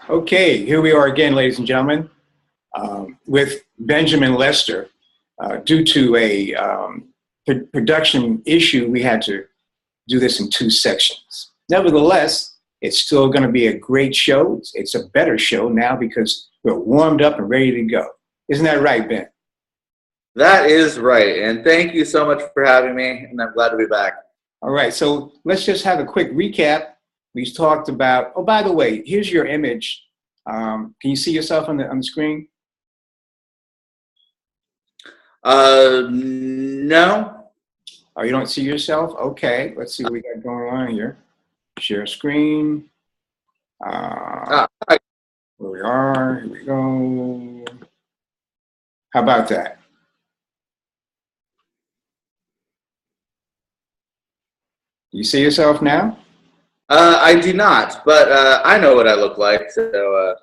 Okay, here we are again, ladies and gentlemen, with Benjamine Lester. Due to a production issue, we had to do this in two sections. Nevertheless, it's still going to be a great show. It's a better show now because we're warmed up and ready to go. Isn't that right, Ben? That is right. And thank you so much for having me. And I'm glad to be back. All right, so let's just have a quick recap. We talked about, oh, by the way, here's your image. Can you see yourself on the screen? No. Oh, you don't see yourself? Okay, let's see what we got going on here. Share screen. Where we are, here we go. How about that? You see yourself now? I do not, but I know what I look like. So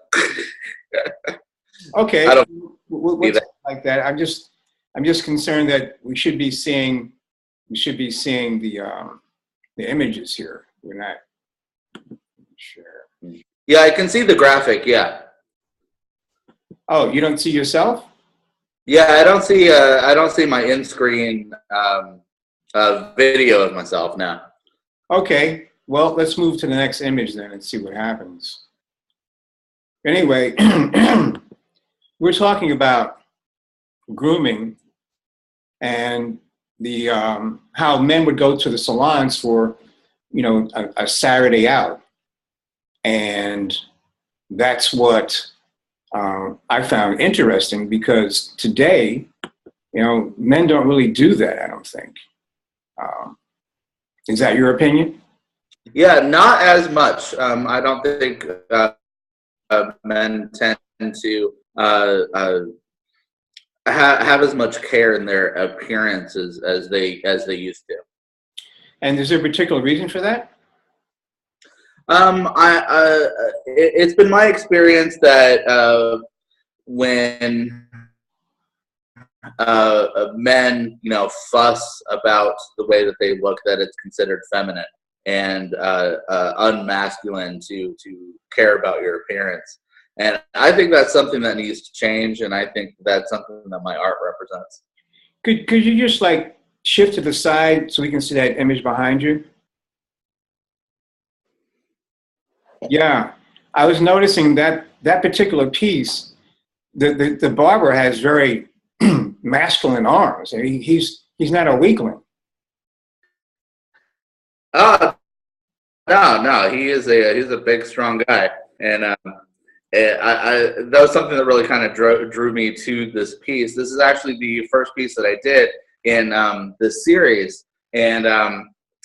okay, I don't what's like that? I'm just concerned that we should be seeing the images here. We're not sure. Yeah, I can see the graphic. Yeah. Oh, you don't see yourself? Yeah, I don't see my in-screen video of myself now. Okay, well, let's move to the next image then and see what happens. Anyway, we're talking about grooming and the how men would go to the salons for, a Saturday out, and that's what I found interesting because today, men don't really do that. I don't think. Is that your opinion? Yeah, not as much. I don't think men tend to have as much care in their appearances as they used to. And is there a particular reason for that? It's been my experience that when men, fuss about the way that they look, that it's considered feminine and unmasculine to care about your appearance. And I think that's something that needs to change, and I think that's something that my art represents. Could you just shift to the side so we can see that image behind you? Yeah, I was noticing that particular piece, the barber has very masculine arms. He's not a weakling. No, he's a big, strong guy, and that was something that really kind of drew me to this piece. This is actually the first piece that I did in this series, and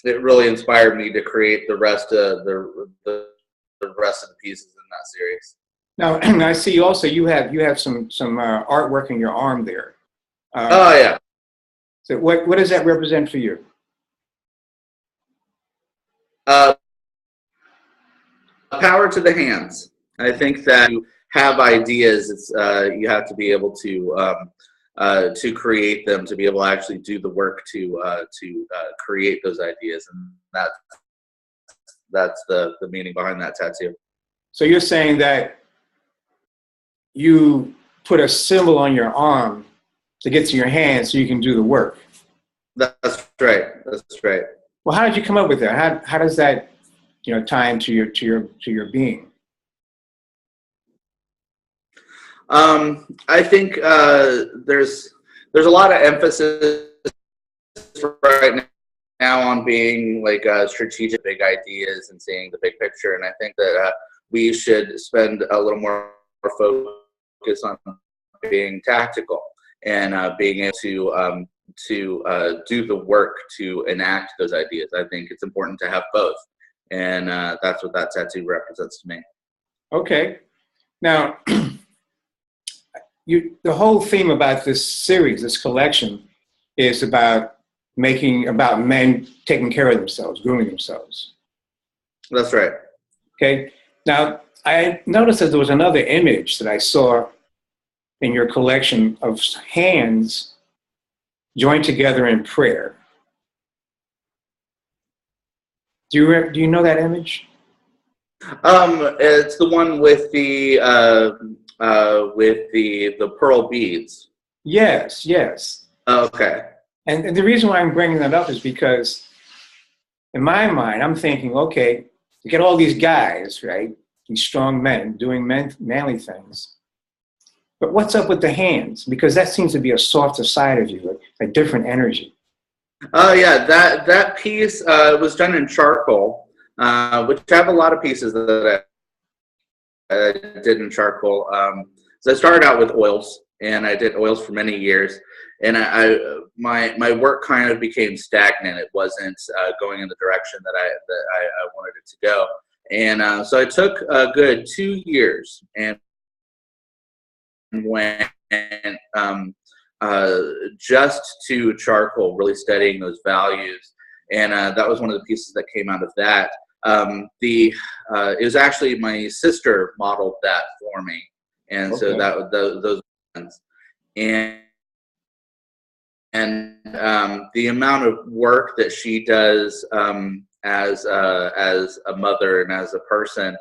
it really inspired me to create the rest of the rest of the pieces in that series. Now, I see also you have some artwork in your arm there. Oh yeah. So what does that represent for you? Power to the hands. I think that you have ideas. It's you have to be able to create them, to be able to actually do the work to create those ideas, and that's the meaning behind that tattoo. So you're saying that you put a symbol on your arm to get to your hand so you can do the work. That's right. That's right. Well, how did you come up with that? How does that tie into your being? I think there's a lot of emphasis right now on being strategic, big ideas and seeing the big picture, and I think that we should spend a little more focus on being tactical and being able to do the work to enact those ideas. I think it's important to have both, and that's what that tattoo represents to me. Okay, now the whole theme about this series, this collection, is about men taking care of themselves, grooming themselves. That's right. Okay. Now, I noticed that there was another image that I saw in your collection of hands joined together in prayer. Do you know that image? It's the one with the pearl beads. Yes, yes. Okay. And the reason why I'm bringing that up is because in my mind, I'm thinking, okay, you get all these guys, right? These strong men doing manly things. But what's up with the hands? Because that seems to be a softer side of you, a different energy. Oh yeah, that piece was done in charcoal, which I have a lot of pieces that I did in charcoal. So I started out with oils, and I did oils for many years. And my work kind of became stagnant. It wasn't going in the direction that I wanted it to go. And so I took a good 2 years and went just to charcoal, really studying those values. And that was one of the pieces that came out of that. It was actually my sister modeled that for me, and so those ones. And the amount of work that she does as a mother and as a person,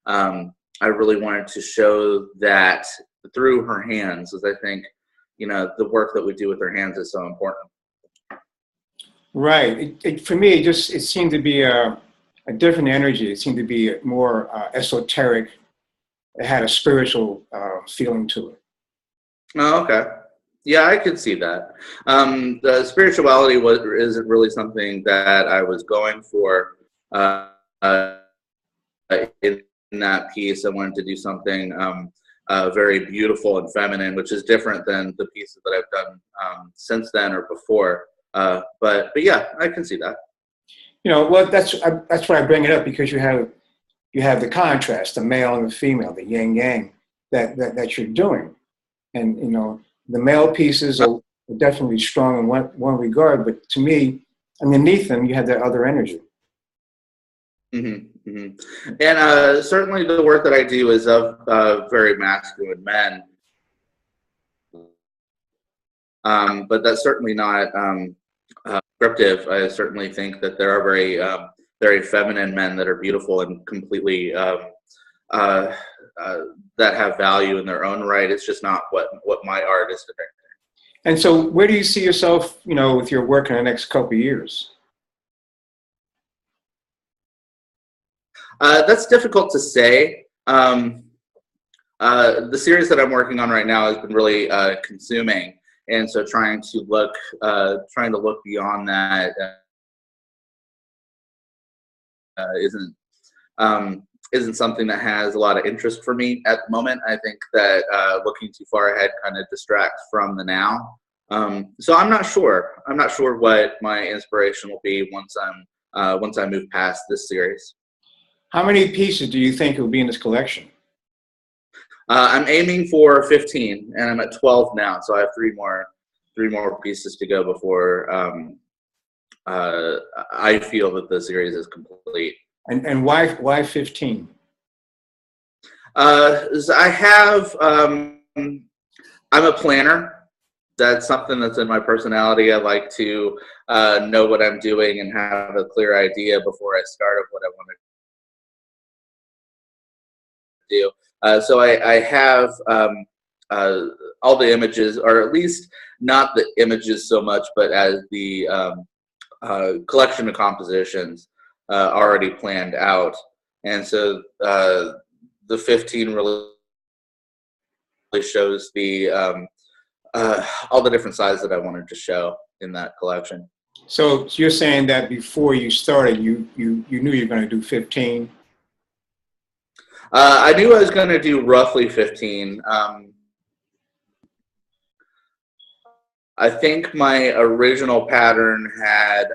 I really wanted to show that through her hands, as I think, the work that we do with our hands is so important. Right. For me, it seemed to be a different energy. It seemed to be more esoteric. It had a spiritual feeling to it. Oh, okay. Yeah, I could see that. The spirituality isn't really something that I was going for in that piece. I wanted to do something very beautiful and feminine, which is different than the pieces that I've done since then or before. But yeah, I can see that. Well, that's why I bring it up, because you have the contrast, the male and the female, the yin yang that you're doing, and the male pieces are definitely strong in one regard, but to me, underneath them, you have that other energy. Mm-hmm, mm-hmm. And certainly the work that I do is of very masculine men, but that's certainly not descriptive. I certainly think that there are very feminine men that are beautiful and completely that have value in their own right. It's just not what my art is depicting. And so, where do you see yourself, with your work in the next couple of years? That's difficult to say. The series that I'm working on right now has been really consuming, and so trying to look beyond that isn't something that has a lot of interest for me at the moment. I think that looking too far ahead kind of distracts from the now. So I'm not sure. I'm not sure what my inspiration will be once I move past this series. How many pieces do you think will be in this collection? I'm aiming for 15, and I'm at 12 now, so I have three more pieces to go before I feel that the series is complete. And why 15? I have I'm a planner. That's something that's in my personality. I like to know what I'm doing and have a clear idea before I start of what I want to do. So I have all the images, or at least not the images so much, but as the collection of compositions already planned out. And so the 15 really shows the all the different sizes that I wanted to show in that collection. So you're saying that before you started, you knew you were going to do 15? I knew I was going to do roughly 15. I think my original pattern had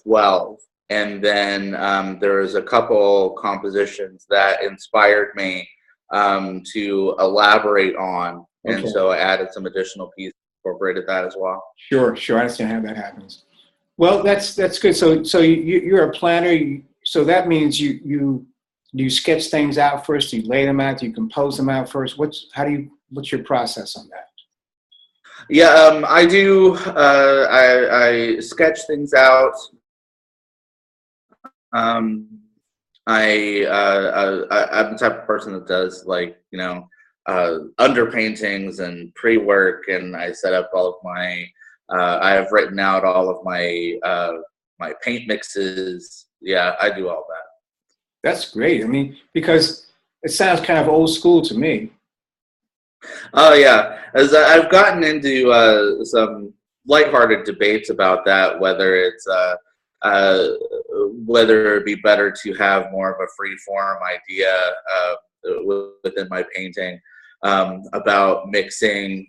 12, and then there was a couple compositions that inspired me to elaborate on, and so I added some additional pieces, incorporated that as well. Sure. I understand how that happens. Well, that's good. So you're a planner. So that means you sketch things out first. You lay them out. You compose them out first. What's your process on that? Yeah, I do. I sketch things out. I'm the type of person that does, like, under paintings and pre-work, and I set up all of my. I have written out all of my my paint mixes. Yeah, I do all that. That's great. I mean, because it sounds kind of old school to me. Oh yeah, as I've gotten into some lighthearted debates about that, uh, whether it'd be better to have more of a free form idea within my painting, about mixing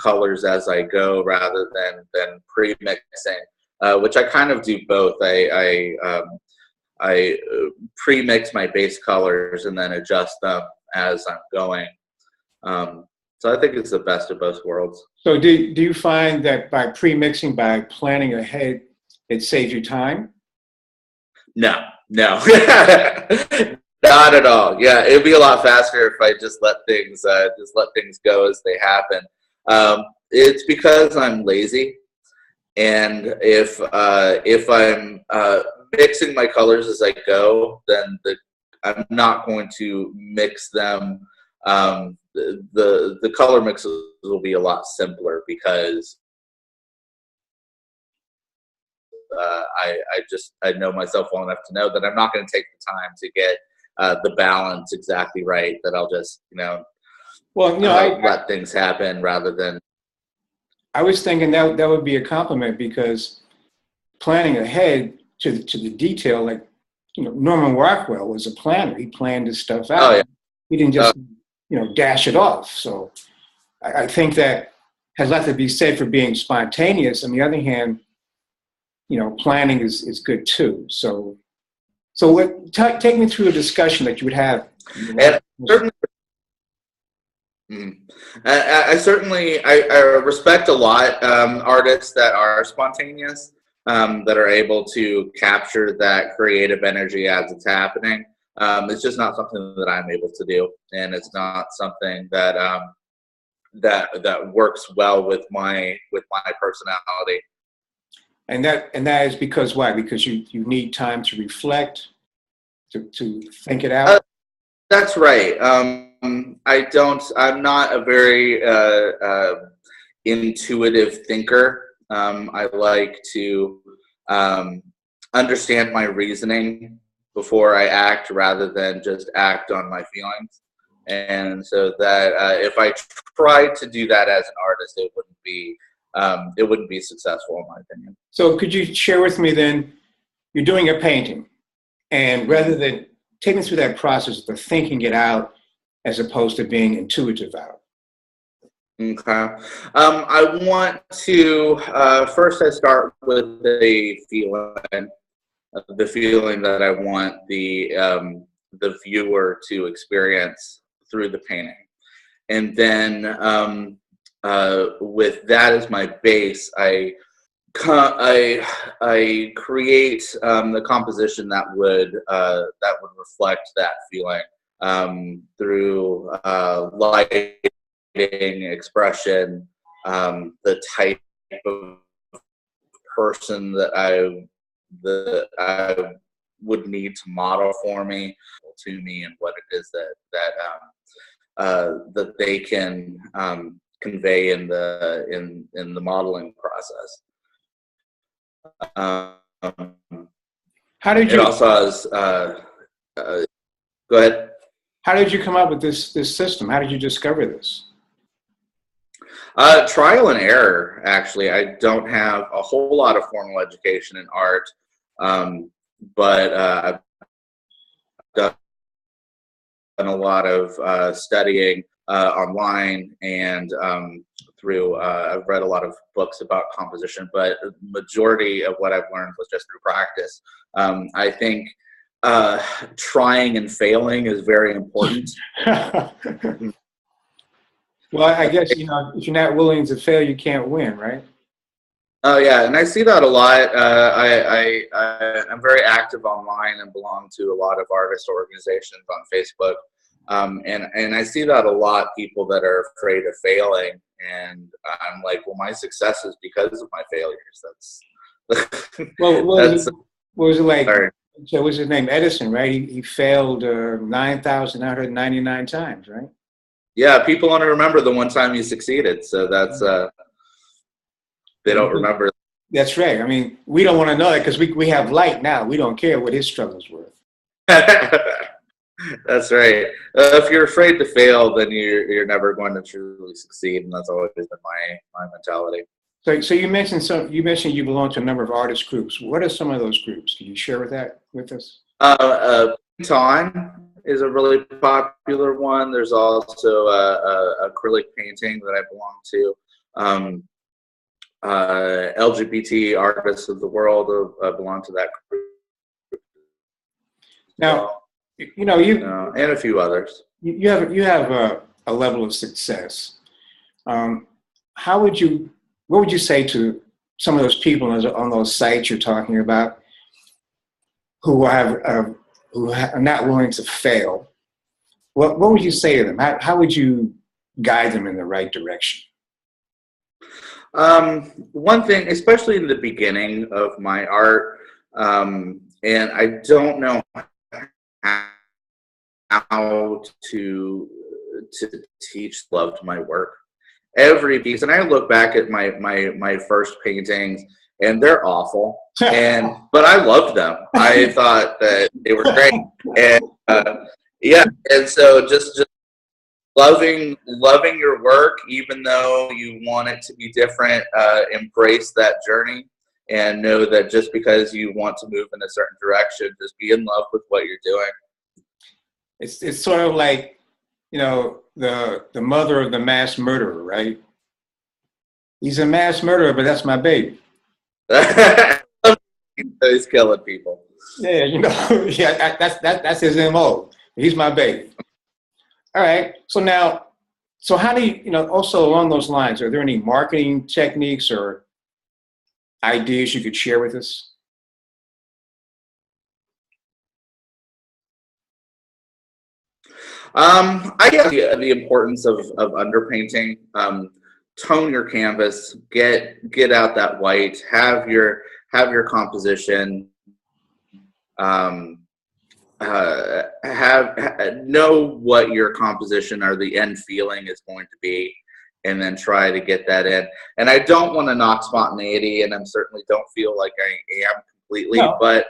colors as I go rather than pre-mixing, which I kind of do both. I pre-mix my base colors and then adjust them as I'm going. So I think it's the best of both worlds. So do you find that by pre-mixing, by planning ahead, it saves you time? No, not at all. Yeah, it'd be a lot faster if I just let things go as they happen. It's because I'm lazy, and if I'm mixing my colors as I go, then I'm not going to mix them. The color mixes will be a lot simpler because I know myself well enough to know that I'm not going to take the time to get the balance exactly right. That I'll just let things happen rather than. I was thinking that would be a compliment, because planning ahead to the detail, like Norman Rockwell was a planner. He planned his stuff out. Oh, yeah. He didn't just dash it off. So I think that has a lot to be said for being spontaneous. On the other hand, planning is good too. So take me through a discussion that you would have. And certainly, I certainly respect a lot artists that are spontaneous, that are able to capture that creative energy as it's happening. It's just not something that I'm able to do, and it's not something that that works well with my personality. And that is because why? Because you need time to reflect, to think it out. That's right. I'm not a very intuitive thinker. I like to understand my reasoning before I act, rather than just act on my feelings. And so that if I tried to do that as an artist, it wouldn't be successful, in my opinion. So could you share with me then, you're doing a painting, and rather than taking through that process of thinking it out as opposed to being intuitive out? Okay. I want to, first I start with the feeling that I want the viewer to experience through the painting. And then with that as my base, I create the composition that would reflect that feeling through lighting, expression, the type of person that I would need to model for me, and what it is that they can convey in the modeling process. How did you? It also has. Go ahead. How did you come up with this system? How did you discover this? Trial and error, actually. I don't have a whole lot of formal education in art, but I've done a lot of studying online, and I've read a lot of books about composition, but the majority of what I've learned was just through practice. I think trying and failing is very important. Well, I guess, if you're not willing to fail, you can't win, right? Oh yeah, and I see that a lot. I'm very active online and belong to a lot of artist organizations on Facebook. And I see that a lot, people that are afraid of failing, and I'm like, well, my success is because of my failures. That's well, what was it like? Sorry. So what's his name? Edison, right? He failed 9,999 times, right? Yeah, people want to remember the one time he succeeded. So that's they don't remember. That's right. I mean, we don't want to know that because we have light now. We don't care what his struggles were. That's right. If you're afraid to fail, then you're never going to truly succeed, and that's always been my mentality. So you mentioned you belong to a number of artist groups. What are some of those groups? Can you share with us? Time is a really popular one. There's also acrylic painting that I belong to. LGBT artists of the world belong to that group. Now, and a few others. You have a level of success. What would you say to some of those people on those sites you're talking about who are not willing to fail? What would you say to them? How would you guide them in the right direction? One thing, especially in the beginning of my art, and I don't know how to teach love to my work. Every piece, and I look back at my first paintings, and they're awful, but I loved them. I thought that they were great, and and so just loving your work, even though you want it to be different. Embrace that journey, and know that just because you want to move in a certain direction, just be in love with what you're doing. It's sort of like, the mother of the mass murderer, right? He's a mass murderer, but that's my baby. He's killing people. Yeah, yeah, that's his MO. He's my baby. All right. So how do you, also along those lines, are there any marketing techniques or ideas you could share with us? I guess the importance of underpainting. Tone your canvas, get out that white, have your composition, know what your composition or the end feeling is going to be, and then try to get that in. And I don't want to knock spontaneity, and I certainly don't feel like I am completely, no. But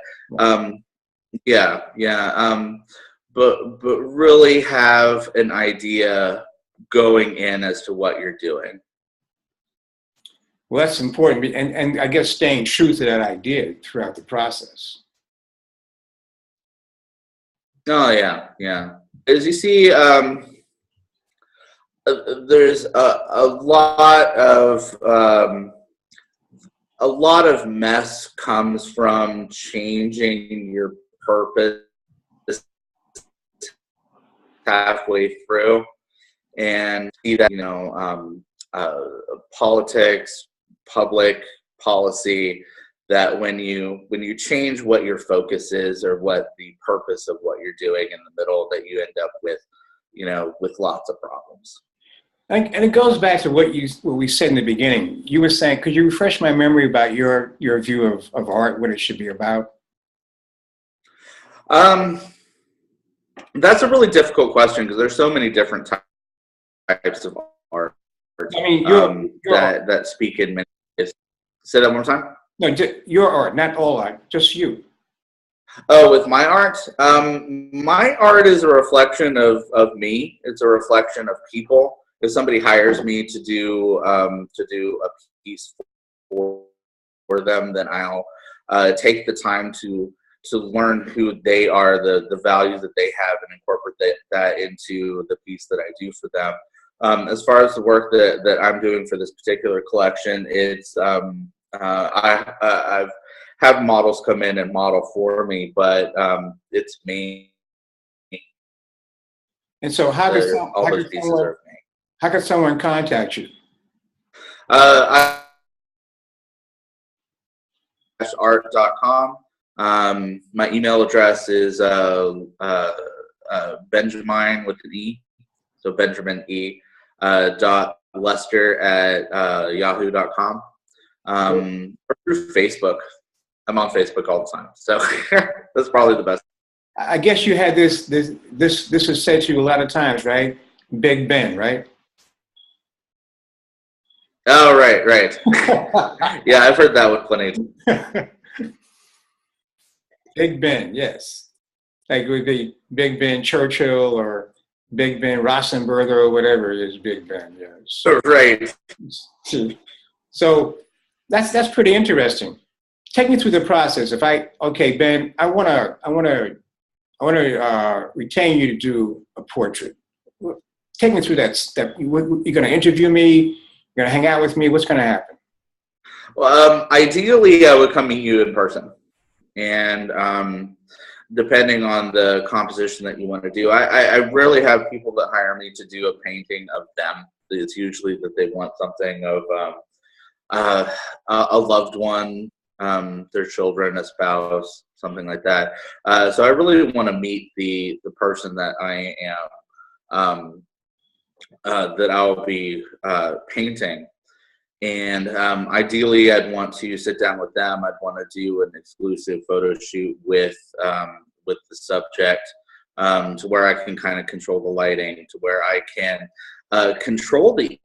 but really have an idea going in as to what you're doing. Well, that's important, and I guess staying true to that idea throughout the process. Oh yeah. As you see, there's a lot of mess comes from changing your purpose halfway through, and see that politics, public policy, that when you change what your focus is or what the purpose of what you're doing in the middle, that you end up with lots of problems. And it goes back to what we said in the beginning. You were saying, could you refresh my memory about your view of art, what it should be about? That's a really difficult question because there's so many different types of art. I mean, that speak in many ways. Say that one more time. No, your art, not all art, just you. Oh, with my art? My art is a reflection of me. It's a reflection of people. If somebody hires me to do a piece for them, then I'll take the time to learn who they are, the values that they have, and incorporate that into the piece that I do for them. As far as the work that I'm doing for this particular collection, it's I've had models come in and model for me, but it's me. And so how could someone contact you? Art.com. My email address is Benjamine with an E, so Benjamin E. .Lester at yahoo.com. Or through Facebook. I'm on Facebook all the time, so that's probably the best. I guess you had this was said to you a lot of times, right? Big Ben, right? Oh, right. Yeah, I've heard that one plenty. Big Ben, yes. Like it would be Big Ben Churchill or Big Ben Rossenberger or whatever it is, Big Ben, yes. Right. So that's pretty interesting. Take me through the process. Okay, Ben, I wanna retain you to do a portrait. Take me through that step. You're gonna interview me. You're gonna hang out with me. What's gonna happen? Well, ideally, I would come meet you in person, and depending on the composition that you want to do, I rarely have people that hire me to do a painting of them. It's usually that they want something of a loved one, their children, a spouse, something like that. So I really want to meet the person that I am, that I'll be painting. And ideally, I'd want to sit down with them. I'd want to do an exclusive photo shoot with the subject, to where I can kind of control the lighting, to where I can control the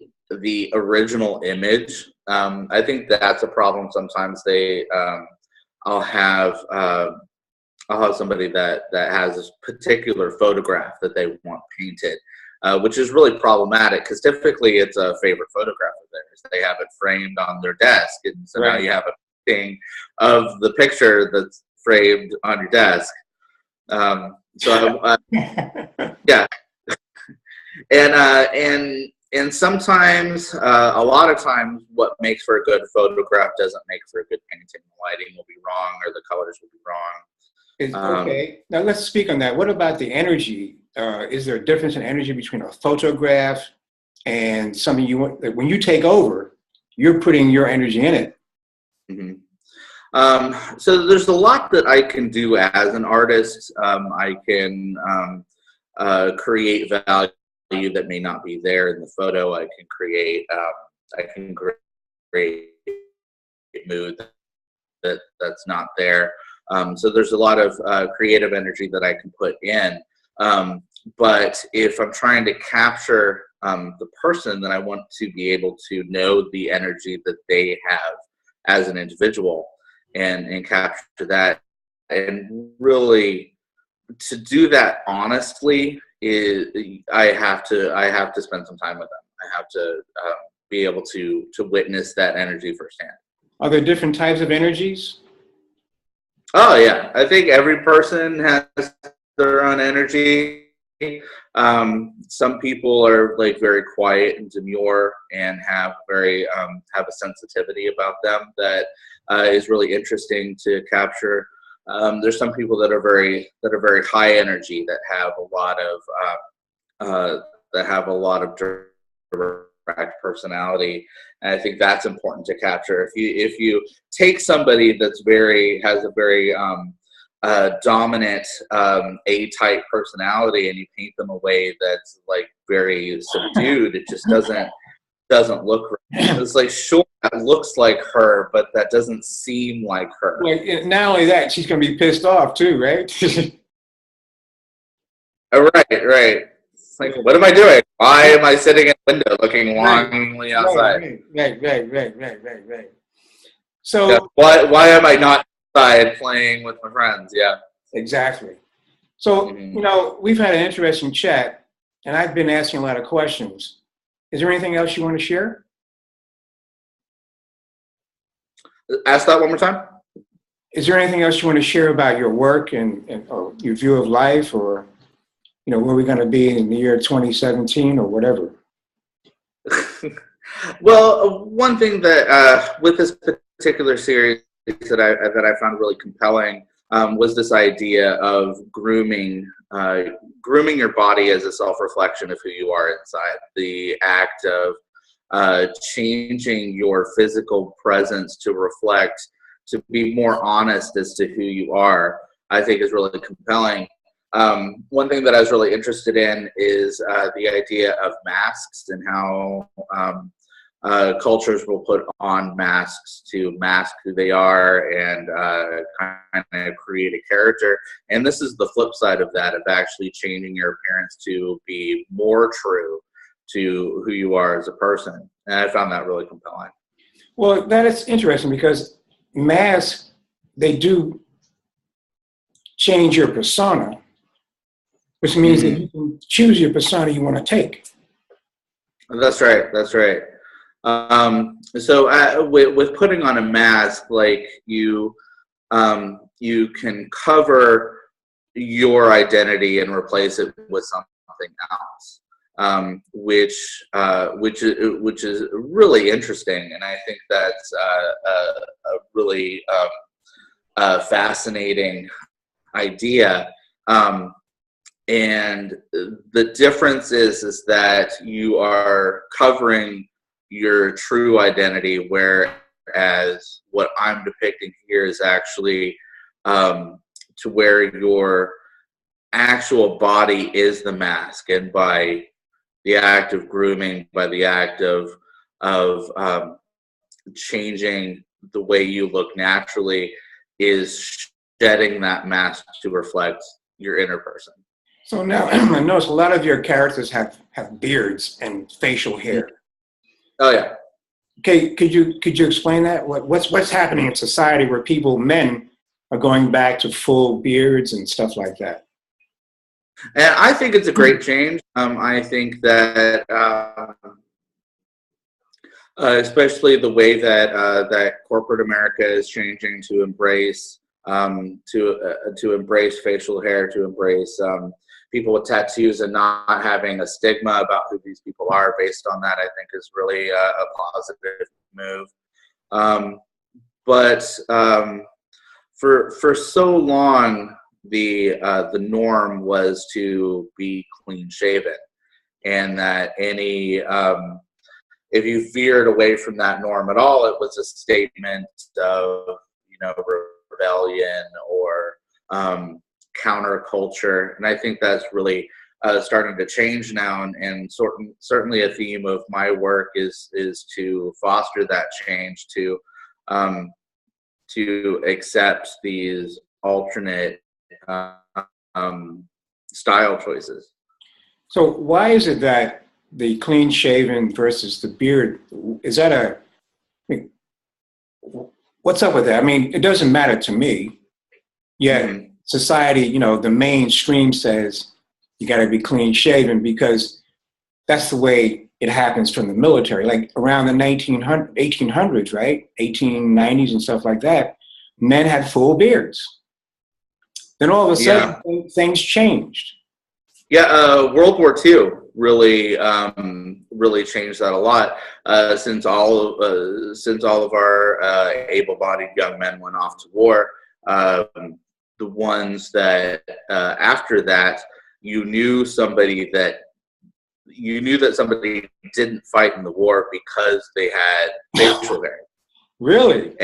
original image. I think that's a problem. Sometimes I'll have somebody that has this particular photograph that they want painted. Which is really problematic because typically it's a favorite photograph of theirs. They have it framed on their desk, and so now you have a painting of the picture that's framed on your desk. Yeah, and sometimes, a lot of times, what makes for a good photograph doesn't make for a good painting. The lighting will be wrong, or the colors will be wrong. Okay, now let's speak on that. What about the energy? Is there a difference in energy between a photograph and something you want? When you take over, you're putting your energy in it. Mm-hmm. So there's a lot that I can do as an artist. I can create value that may not be there in the photo. I can create mood that's not there. So there's a lot of creative energy that I can put in. But if I'm trying to capture the person, then I want to be able to know the energy that they have as an individual and capture that. And really, to do that honestly, I have to spend some time with them. I have to be able to witness that energy firsthand. Are there different types of energies? Oh yeah, I think every person has their own energy. Some people are like very quiet and demure and have a sensitivity about them that is really interesting to capture. There's some people that are very high energy that have a lot of direct personality. And I think that's important to capture. If you take somebody has a very dominant A-type personality, and you paint them a way that's like very subdued, it just doesn't look right. It's like, sure, that looks like her, but that doesn't seem like her. Like, not only that, she's going to be pissed off too, right? Right. It's like, what am I doing? Why am I sitting in the window looking longingly outside? Right. So yeah, why am I not outside playing with my friends? Yeah. Exactly. So, we've had an interesting chat, and I've been asking a lot of questions. Is there anything else you want to share? Ask that one more time. Is there anything else you want to share about your work or your view of life, or, where we're going to be in the year 2017 or whatever? Well, one thing that with this particular series that I found really compelling was this idea of grooming your body as a self-reflection of who you are inside. The act of changing your physical presence to reflect, to be more honest as to who you are, I think is really compelling. One thing that I was really interested in is the idea of masks and how cultures will put on masks to mask who they are and kind of create a character. And this is the flip side of that, of actually changing your appearance to be more true to who you are as a person. And I found that really compelling. Well, that is interesting because masks, they do change your persona, which means that you can choose your persona you want to take. That's right. That's right. So with putting on a mask, like you can cover your identity and replace it with something else, which is really interesting, and I think that's a really fascinating idea. And the difference is that you are covering your true identity, whereas what I'm depicting here is actually to where your actual body is the mask, and by the act of grooming, by the act of changing the way you look naturally, is shedding that mask to reflect your inner person. So now I notice a lot of your characters have beards and facial hair. Oh yeah. Okay, could you explain that? What's happening in society where men are going back to full beards and stuff like that? And I think it's a great change. I think that especially the way that corporate America is changing to embrace embrace facial hair, to embrace people with tattoos, and not having a stigma about who these people are based on that, I think is really a positive move. But for so long, the norm was to be clean shaven, and that any if you veered away from that norm at all, it was a statement of rebellion or counterculture. And I think that's really starting to change now, and certainly a theme of my work is to foster that change, to accept these alternate style choices. So why is it that the clean shaven versus the beard, is that what's up with that? I mean, it doesn't matter to me, yet society, the mainstream says you got to be clean shaven because that's the way it happens from the military. Like around the 1800s, right? 1890s and stuff like that, men had full beards. Then all of a sudden, things changed. Yeah, World War II really changed that a lot. Since all of our able-bodied young men went off to war, the ones that after that, you knew that somebody didn't fight in the war because they had facial hair. Really?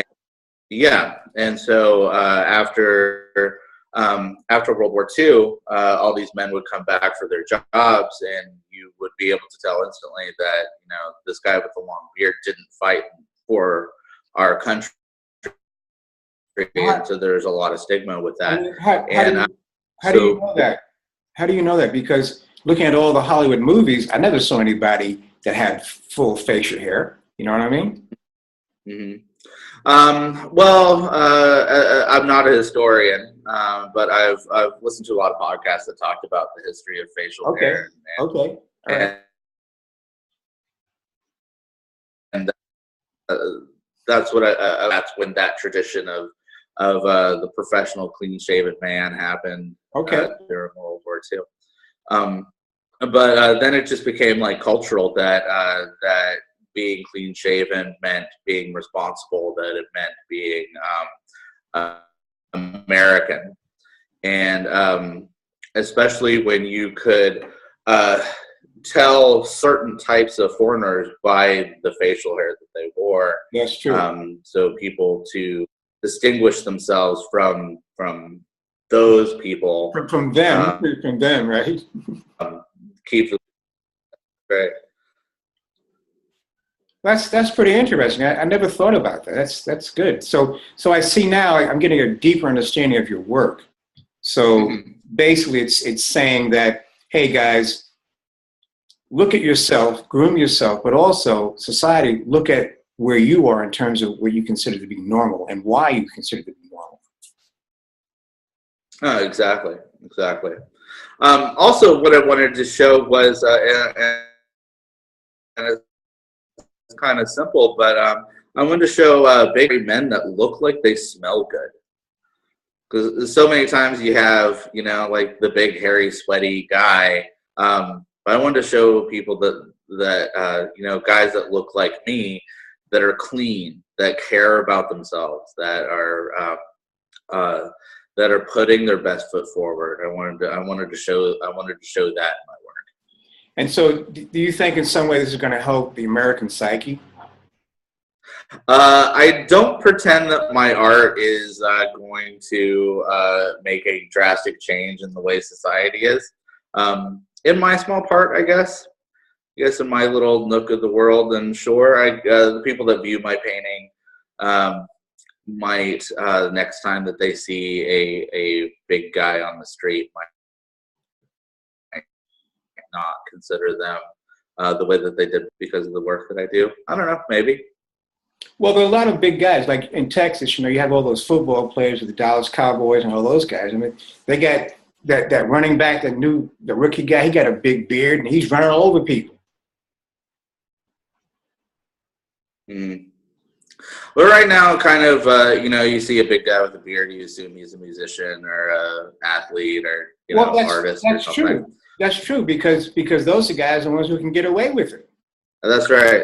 And so after World War II, all these men would come back for their jobs, and you would be able to tell instantly that this guy with the long beard didn't fight for our country. And so there's a lot of stigma with that. How do you know that? How do you know that? Because looking at all the Hollywood movies, I never saw anybody that had full facial hair. You know what I mean? Well, I'm not a historian, but I've listened to a lot of podcasts that talked about the history of facial hair. And that's when that tradition of the professional clean-shaven man happened during World War II. But then it just became like cultural that being clean-shaven meant being responsible, that it meant being American. And especially when you could tell certain types of foreigners by the facial hair that they wore. That's true. So people to distinguish themselves from those people. From them, right? Keep right. That's pretty interesting. I never thought about that. That's good. So I see now I'm getting a deeper understanding of your work. So basically, it's saying that, hey guys, look at yourself, groom yourself, but also society, look at where you are in terms of what you consider to be normal and why you consider it to be normal. Oh, exactly. Also, what I wanted to show was, and it's kind of simple, but I wanted to show big men that look like they smell good. Because so many times you have, like the big, hairy, sweaty guy. But I wanted to show people that guys that look like me, that are clean, that care about themselves, that are putting their best foot forward. I wanted to show that in my work. And so, do you think in some way this is going to help the American psyche? I don't pretend that my art is going to make a drastic change in the way society is. In my small part, I guess in my little nook of the world, and sure, the people that view my painting might next time that they see a big guy on the street might not consider them the way that they did because of the work that I do. I don't know, maybe. Well, there are a lot of big guys, like in Texas, you have all those football players with the Dallas Cowboys and all those guys. I mean, they got that running back, the rookie guy, he got a big beard and he's running all over people. Well, right now, kind of, you see a big guy with a beard, you assume he's a musician or an athlete or, artist or something. True. That's true because those are guys are the ones who can get away with it. That's right.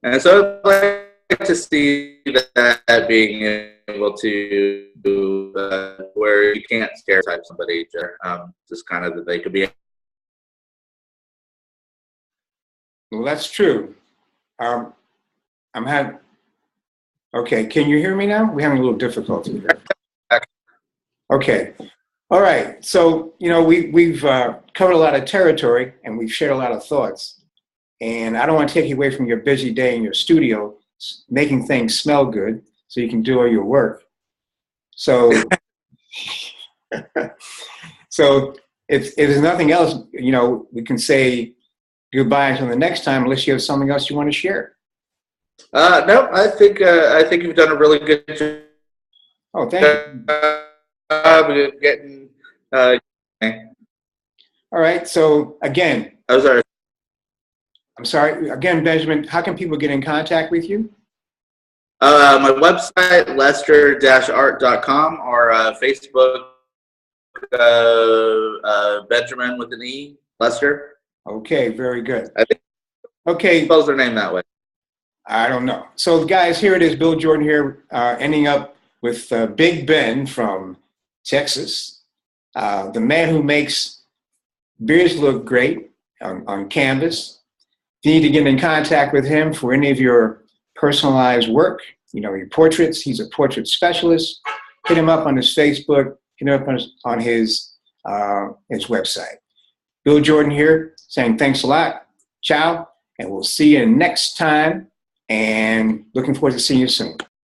And so I'd like to see that being able to where you can't stereotype somebody, just kind of that they could be. Well, that's true. Okay, can you hear me now? We're having a little difficulty here. Okay. All right. So, we've covered a lot of territory and we've shared a lot of thoughts. And I don't want to take you away from your busy day in your studio, making things smell good so you can do all your work. So, if there's nothing else, we can say goodbye until the next time, unless you have something else you want to share. No, I think you've done a really good job. Oh, thank you. Getting. All right. So again, I'm sorry. Again, Benjamin, how can people get in contact with you? My website, lester-art.com, or Facebook, Benjamin with an E, Lester. Okay, very good. I think okay. Spells their name that way. I don't know. So, guys, here it is. Bill Jordan here, ending up with Big Ben from Texas, the man who makes beards look great on canvas. If you need to get in contact with him for any of your personalized work, your portraits, he's a portrait specialist. Hit him up on his Facebook, hit him up on his website. Bill Jordan here saying thanks a lot. Ciao, and we'll see you next time, and looking forward to seeing you soon.